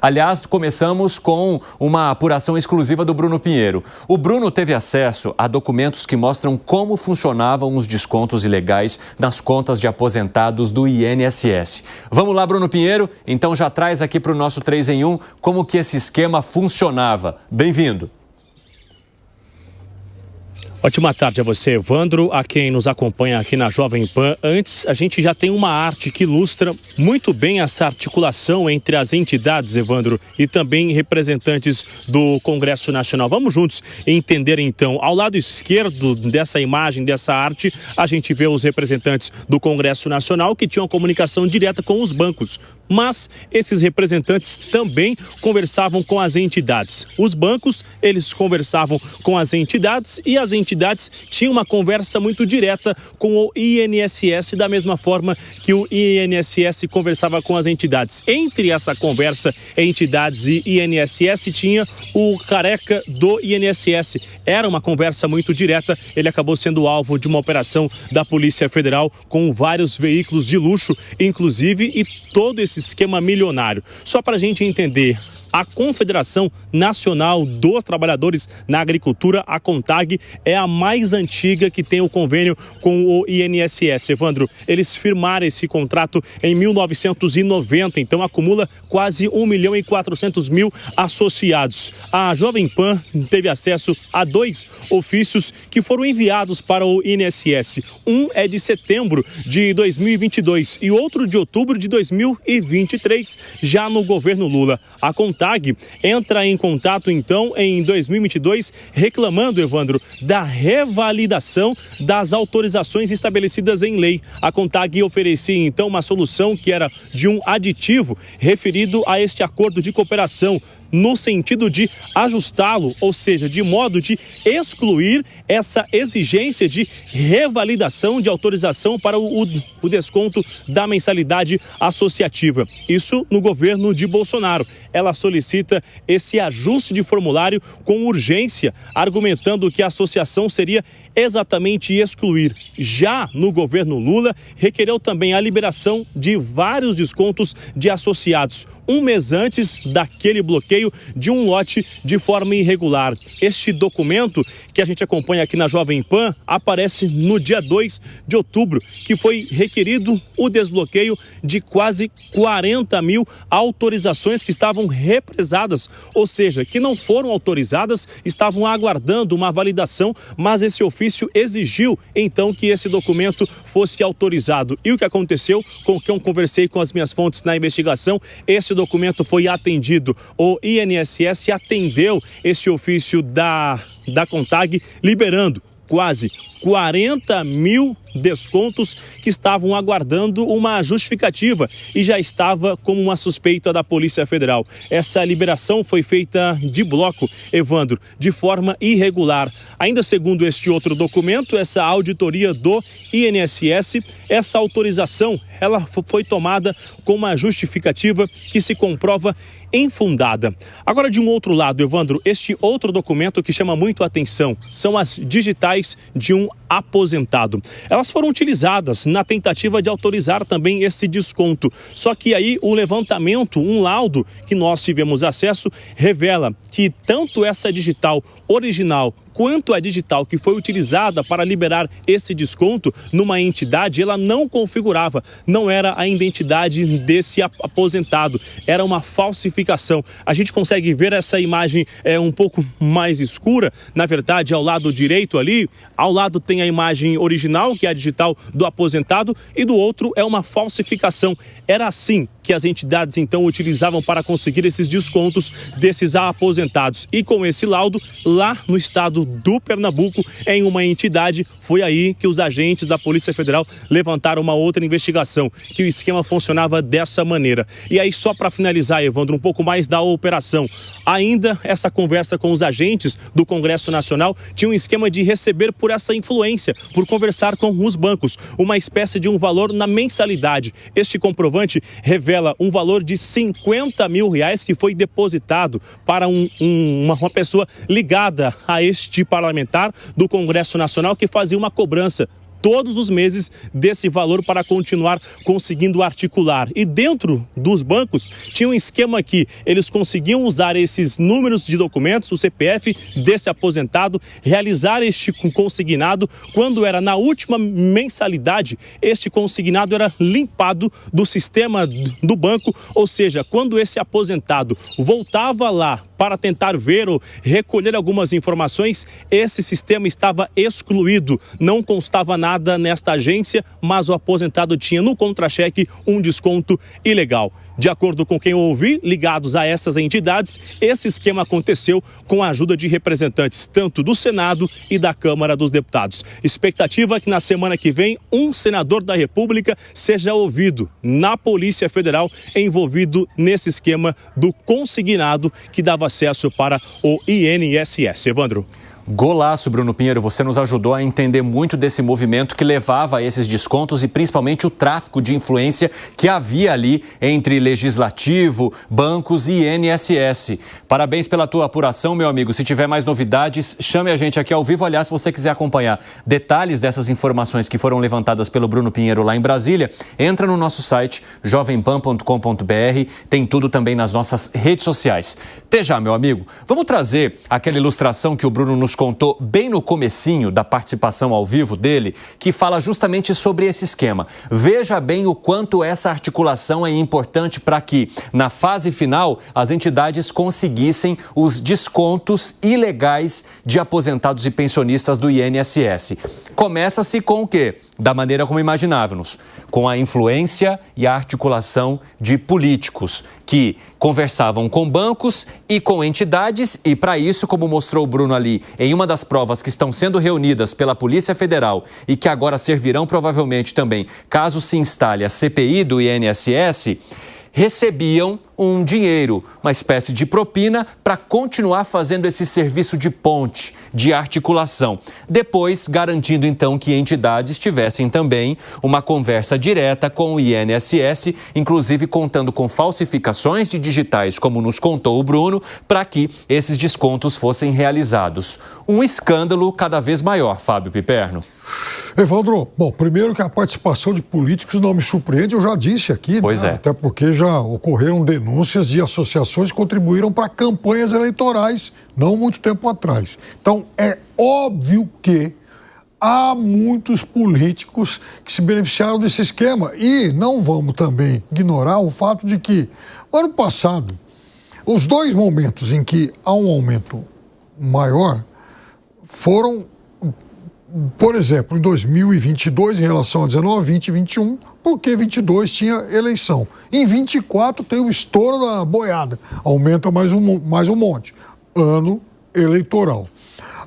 Aliás, começamos com uma apuração exclusiva do Bruno Pinheiro. O Bruno teve acesso a documentos que mostram como funcionavam os descontos ilegais nas contas de aposentados do INSS. Vamos lá, Bruno Pinheiro? Então já traz aqui para o nosso 3 em 1 como que esse esquema funcionava. Bem-vindo. Ótima tarde a você, Evandro, a quem nos acompanha aqui na Jovem Pan. Antes, a gente já tem uma arte que ilustra muito bem essa articulação entre as entidades, Evandro, e também representantes do Congresso Nacional. Vamos juntos entender, então. Ao lado esquerdo dessa imagem, dessa arte, a gente vê os representantes do Congresso Nacional que tinham comunicação direta com os bancos. Mas esses representantes também conversavam com as entidades. Os bancos, eles conversavam com as entidades e as entidades tinham uma conversa muito direta com o INSS, da mesma forma que o INSS conversava com as entidades. Entre essa conversa, entidades e INSS, tinha o careca do INSS. Era uma conversa muito direta, ele acabou sendo alvo de uma operação da Polícia Federal com vários veículos de luxo, inclusive, e todo esse esquema milionário. Só para a gente entender, a Confederação Nacional dos Trabalhadores na Agricultura, a CONTAG, é a mais antiga que tem o convênio com o INSS. Evandro, eles firmaram esse contrato em 1990, então acumula quase 1.400.000 associados. A Jovem Pan teve acesso a 2 ofícios que foram enviados para o INSS. Um é de setembro de 2022 e outro de outubro de 2023, já no governo Lula. A CONTAG entra em contato, então, em 2022, reclamando, Evandro, da revalidação das autorizações estabelecidas em lei. A CONTAG oferecia, então, uma solução que era de um aditivo referido a este acordo de cooperação, no sentido de ajustá-lo, ou seja, de modo de excluir essa exigência de revalidação de autorização para o desconto da mensalidade associativa. Isso no governo de Bolsonaro. Ela solicita esse ajuste de formulário com urgência, argumentando que a associação seria exatamente excluir. Já no governo Lula, requereu também a liberação de vários descontos de associados, um mês antes daquele bloqueio de um lote de forma irregular. Este documento que a gente acompanha aqui na Jovem Pan aparece no dia 2 de outubro, que foi requerido o desbloqueio de quase 40.000 autorizações que estavam represadas, ou seja, que não foram autorizadas, estavam aguardando uma validação, mas esse ofício exigiu então que esse documento fosse autorizado. E o que aconteceu, com quem eu conversei com as minhas fontes na investigação, esse documento foi atendido. O INSS atendeu esse ofício da CONTAG, liberando quase 40.000 descontos que estavam aguardando uma justificativa e já estava como uma suspeita da Polícia Federal. Essa liberação foi feita de bloco, Evandro, de forma irregular. Ainda segundo este outro documento, essa auditoria do INSS, essa autorização, ela foi tomada com uma justificativa que se comprova infundada. Agora, de um outro lado, Evandro, este outro documento que chama muito a atenção são as digitais de um aposentado. Elas foram utilizadas na tentativa de autorizar também esse desconto. Só que aí o levantamento, um laudo que nós tivemos acesso, revela que tanto essa digital original quanto a digital que foi utilizada para liberar esse desconto numa entidade, ela não configurava, não era a identidade desse aposentado, era uma falsificação. A gente consegue ver essa imagem um pouco mais escura, na verdade, ao lado direito ali, ao lado tem a imagem original, que é a digital do aposentado, e do outro é uma falsificação. Era assim que as entidades então utilizavam para conseguir esses descontos desses aposentados. E com esse laudo, lá no estado do Pernambuco, em uma entidade, foi aí que os agentes da Polícia Federal levantaram uma outra investigação, que o esquema funcionava dessa maneira. E aí, só para finalizar, Evandro, um pouco mais da operação. Ainda essa conversa com os agentes do Congresso Nacional tinha um esquema de receber por essa influência, por conversar com os bancos, uma espécie de um valor na mensalidade. Este comprovante revela um valor de R$50 mil que foi depositado para uma pessoa ligada a este parlamentar do Congresso Nacional que fazia uma cobrança todos os meses desse valor para continuar conseguindo articular. E dentro dos bancos tinha um esquema que eles conseguiam usar esses números de documentos, o CPF desse aposentado, realizar este consignado. Quando era na última mensalidade, este consignado era limpado do sistema do banco, ou seja, quando esse aposentado voltava lá para tentar ver ou recolher algumas informações, esse sistema estava excluído, não constava nada nesta agência, mas o aposentado tinha no contra-cheque um desconto ilegal. De acordo com quem eu ouvi, ligados a essas entidades, esse esquema aconteceu com a ajuda de representantes tanto do Senado e da Câmara dos Deputados. Expectativa é que na semana que vem um senador da República seja ouvido na Polícia Federal envolvido nesse esquema do consignado que dava acesso para o INSS. Evandro. Golaço, Bruno Pinheiro. Você nos ajudou a entender muito desse movimento que levava a esses descontos e principalmente o tráfico de influência que havia ali entre legislativo, bancos e INSS. Parabéns pela tua apuração, meu amigo. Se tiver mais novidades, chame a gente aqui ao vivo. Aliás, se você quiser acompanhar detalhes dessas informações que foram levantadas pelo Bruno Pinheiro lá em Brasília, entra no nosso site jovempan.com.br. Tem tudo também nas nossas redes sociais. Até já, meu amigo. Vamos trazer aquela ilustração que o Bruno nos contou bem no comecinho da participação ao vivo dele, que fala justamente sobre esse esquema. Veja bem o quanto essa articulação é importante para que, na fase final, as entidades conseguissem os descontos ilegais de aposentados e pensionistas do INSS. Começa-se com o quê? Da maneira como imaginávamos, com a influência e a articulação de políticos que conversavam com bancos e com entidades e, para isso, como mostrou o Bruno ali, em uma das provas que estão sendo reunidas pela Polícia Federal e que agora servirão provavelmente também, caso se instale a CPI do INSS, recebiam um dinheiro, uma espécie de propina, para continuar fazendo esse serviço de ponte, de articulação. Depois, garantindo então que entidades tivessem também uma conversa direta com o INSS, inclusive contando com falsificações de digitais, como nos contou o Bruno, para que esses descontos fossem realizados. Um escândalo cada vez maior, Fábio Piperno. Evandro, bom, primeiro que a participação de políticos não me surpreende, eu já disse aqui, pois é. Até porque já ocorreram denúncias de associações que contribuíram para campanhas eleitorais não muito tempo atrás. Então, é óbvio que há muitos políticos que se beneficiaram desse esquema e não vamos também ignorar o fato de que, no ano passado, os dois momentos em que há um aumento maior foram, por exemplo, em 2022, em relação a 19, 20 e 21, porque 22 tinha eleição. Em 24 tem o estouro da boiada, aumenta mais um monte. Ano eleitoral.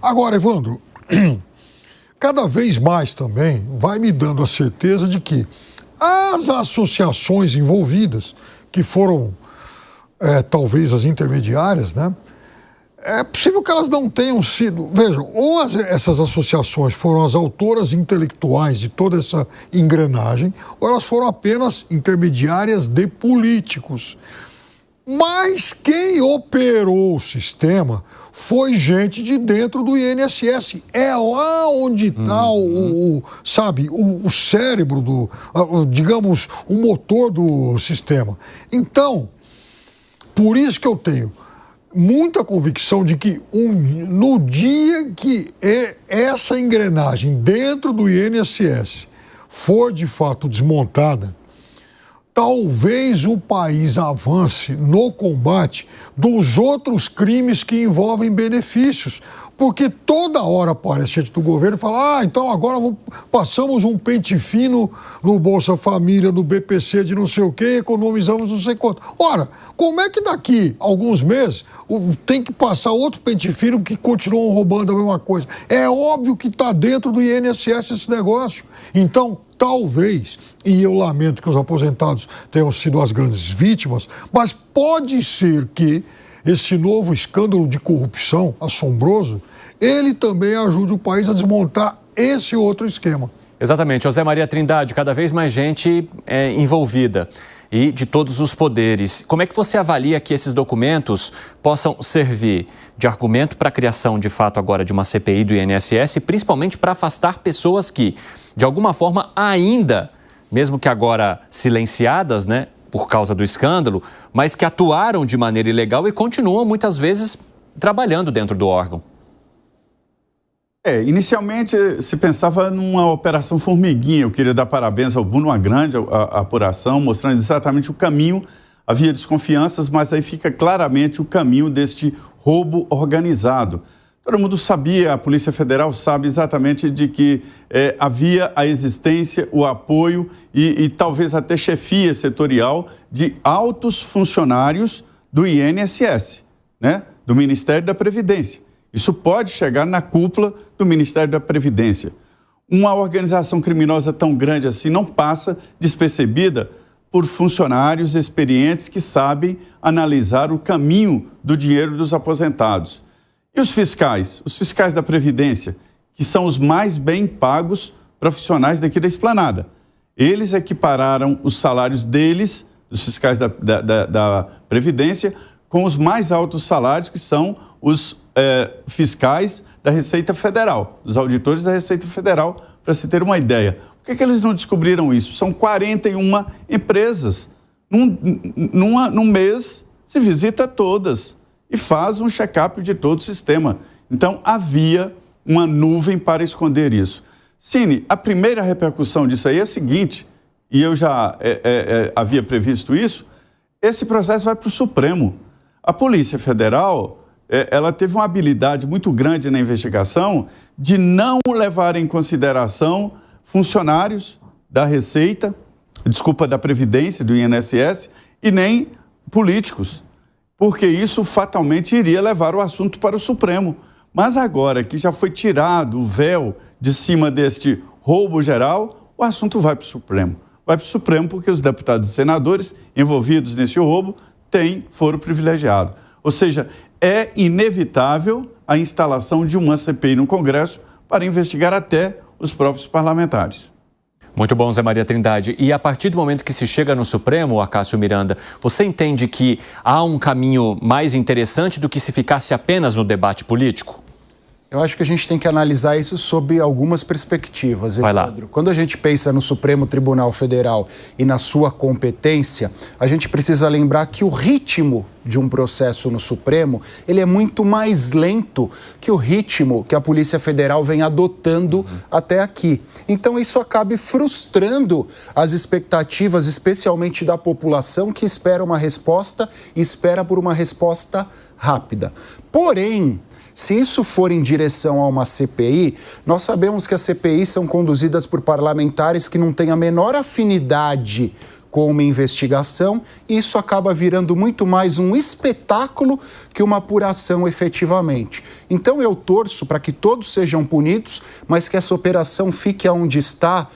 Agora, Evandro, cada vez mais também vai me dando a certeza de que as associações envolvidas, que foram talvez as intermediárias, né? É possível que elas não tenham sido... Vejam, ou essas associações foram as autoras intelectuais de toda essa engrenagem, ou elas foram apenas intermediárias de políticos. Mas quem operou o sistema foi gente de dentro do INSS. É lá onde está o cérebro, digamos, o motor do sistema. Então, por isso que eu tenho muita convicção de que no dia que essa engrenagem dentro do INSS for de fato desmontada, talvez o país avance no combate dos outros crimes que envolvem benefícios. Porque toda hora aparece gente do governo e fala, então agora passamos um pente fino no Bolsa Família, no BPC de não sei o quê, economizamos não sei quanto. Ora, como é que daqui a alguns meses tem que passar outro pente fino que continuam roubando a mesma coisa? É óbvio que está dentro do INSS esse negócio. Então, talvez, e eu lamento que os aposentados tenham sido as grandes vítimas, mas pode ser que esse novo escândalo de corrupção assombroso, ele também ajude o país a desmontar esse outro esquema. Exatamente. José Maria Trindade, cada vez mais gente envolvida. e de todos os poderes. Como é que você avalia que esses documentos possam servir de argumento para a criação, de fato, agora de uma CPI do INSS, principalmente para afastar pessoas que, de alguma forma, ainda, mesmo que agora silenciadas, né, por causa do escândalo, mas que atuaram de maneira ilegal e continuam, muitas vezes, trabalhando dentro do órgão? Inicialmente se pensava numa operação formiguinha. Eu queria dar parabéns ao Bruno, uma grande apuração, mostrando exatamente o caminho. Havia desconfianças, mas aí fica claramente o caminho deste roubo organizado. Todo mundo sabia, a Polícia Federal sabe exatamente de que havia a existência, o apoio e talvez até chefia setorial de altos funcionários do INSS, né? Do Ministério da Previdência. Isso pode chegar na cúpula do Ministério da Previdência. Uma organização criminosa tão grande assim não passa despercebida por funcionários experientes que sabem analisar o caminho do dinheiro dos aposentados. E os fiscais da Previdência, que são os mais bem pagos profissionais daqui da Esplanada. Eles equipararam os salários deles, dos fiscais da Previdência, com os mais altos salários, que são os fiscais da Receita Federal, os auditores da Receita Federal, para se ter uma ideia. Por que eles não descobriram isso? São 41 empresas. Num mês, se visita todas e faz um check-up de todo o sistema. Então, havia uma nuvem para esconder isso. Cine, a primeira repercussão disso aí é a seguinte, e eu já havia previsto isso, esse processo vai para o Supremo. A Polícia Federal, ela teve uma habilidade muito grande na investigação de não levar em consideração funcionários da Receita, da Previdência, do INSS, e nem políticos, porque isso fatalmente iria levar o assunto para o Supremo. Mas agora que já foi tirado o véu de cima deste roubo geral, o assunto vai para o Supremo. Vai para o Supremo porque os deputados e senadores envolvidos nesse roubo têm foro privilegiado. Ou seja, é inevitável a instalação de uma CPI no Congresso para investigar até os próprios parlamentares. Muito bom, Zé Maria Trindade. E a partir do momento que se chega no Supremo, Acácio Miranda, você entende que há um caminho mais interessante do que se ficasse apenas no debate político? Eu acho que a gente tem que analisar isso sob algumas perspectivas, Evandro. Quando a gente pensa no Supremo Tribunal Federal e na sua competência, a gente precisa lembrar que o ritmo de um processo no Supremo, ele é muito mais lento que o ritmo que a Polícia Federal vem adotando até aqui. Então isso acaba frustrando as expectativas, especialmente da população, que espera uma resposta e espera por uma resposta rápida. Porém, se isso for em direção a uma CPI, nós sabemos que as CPIs são conduzidas por parlamentares que não têm a menor afinidade com uma investigação, e isso acaba virando muito mais um espetáculo que uma apuração efetivamente. Então eu torço para que todos sejam punidos, mas que essa operação fique onde está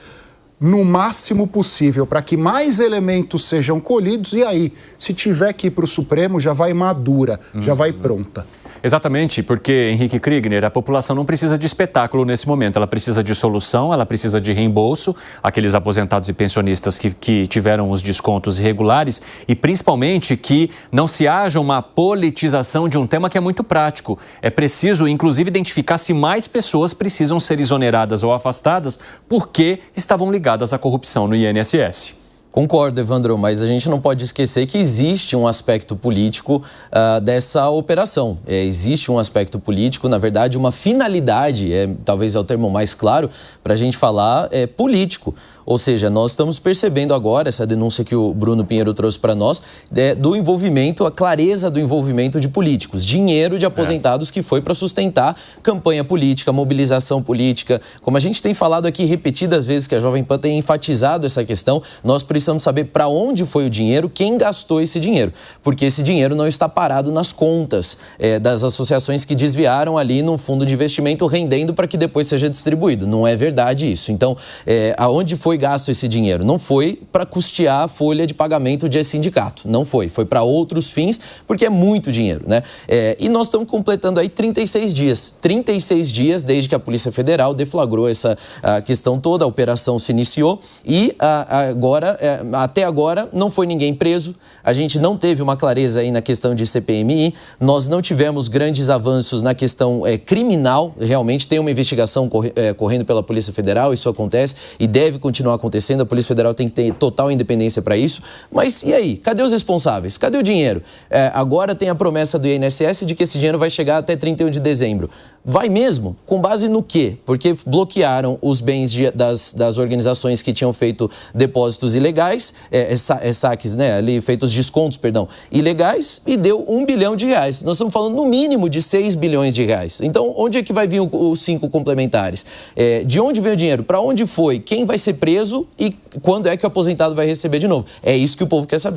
no máximo possível, para que mais elementos sejam colhidos, e aí, se tiver que ir para o Supremo, já vai madura, já vai pronta. Exatamente, porque, Henrique Kriegner, a população não precisa de espetáculo nesse momento, ela precisa de solução, ela precisa de reembolso, aqueles aposentados e pensionistas que tiveram os descontos irregulares, e principalmente que não se haja uma politização de um tema que é muito prático. É preciso, inclusive, identificar se mais pessoas precisam ser exoneradas ou afastadas porque estavam ligadas à corrupção no INSS. Concordo, Evandro, mas a gente não pode esquecer que existe um aspecto político dessa operação. Existe um aspecto político, na verdade, uma finalidade, talvez é o termo mais claro para a gente falar, político. Ou seja, nós estamos percebendo agora essa denúncia que o Bruno Pinheiro trouxe para nós, do envolvimento, a clareza do envolvimento de políticos, dinheiro de aposentados que foi para sustentar campanha política, mobilização política. Como a gente tem falado aqui repetidas vezes, que a Jovem Pan tem enfatizado essa questão, nós precisamos saber para onde foi o dinheiro, quem gastou esse dinheiro, porque esse dinheiro não está parado nas contas das associações que desviaram ali num fundo de investimento rendendo para que depois seja distribuído. Não é verdade isso. Então, aonde foi foi gasto esse dinheiro? Não foi para custear a folha de pagamento de sindicato, não foi. Foi para outros fins, porque é muito dinheiro, né? E nós estamos completando aí 36 dias. 36 dias desde que a Polícia Federal deflagrou essa questão toda, a operação se iniciou e até agora não foi ninguém preso. A gente não teve uma clareza aí na questão de CPMI, nós não tivemos grandes avanços na questão criminal. Realmente tem uma investigação correndo pela Polícia Federal, isso acontece e deve continuar acontecendo. A Polícia Federal tem que ter total independência para isso. Mas e aí? Cadê os responsáveis? Cadê o dinheiro? Agora tem a promessa do INSS de que esse dinheiro vai chegar até 31 de dezembro. Vai mesmo? Com base no quê? Porque bloquearam os bens das organizações que tinham feito depósitos ilegais, saques, né, ali feitos descontos, perdão, ilegais, e deu R$1 bilhão. Nós estamos falando no mínimo de R$6 bilhões. Então, onde é que vai vir os 5 complementares? De onde vem o dinheiro? Para onde foi? Quem vai ser preso? E quando é que o aposentado vai receber de novo? É isso que o povo quer saber.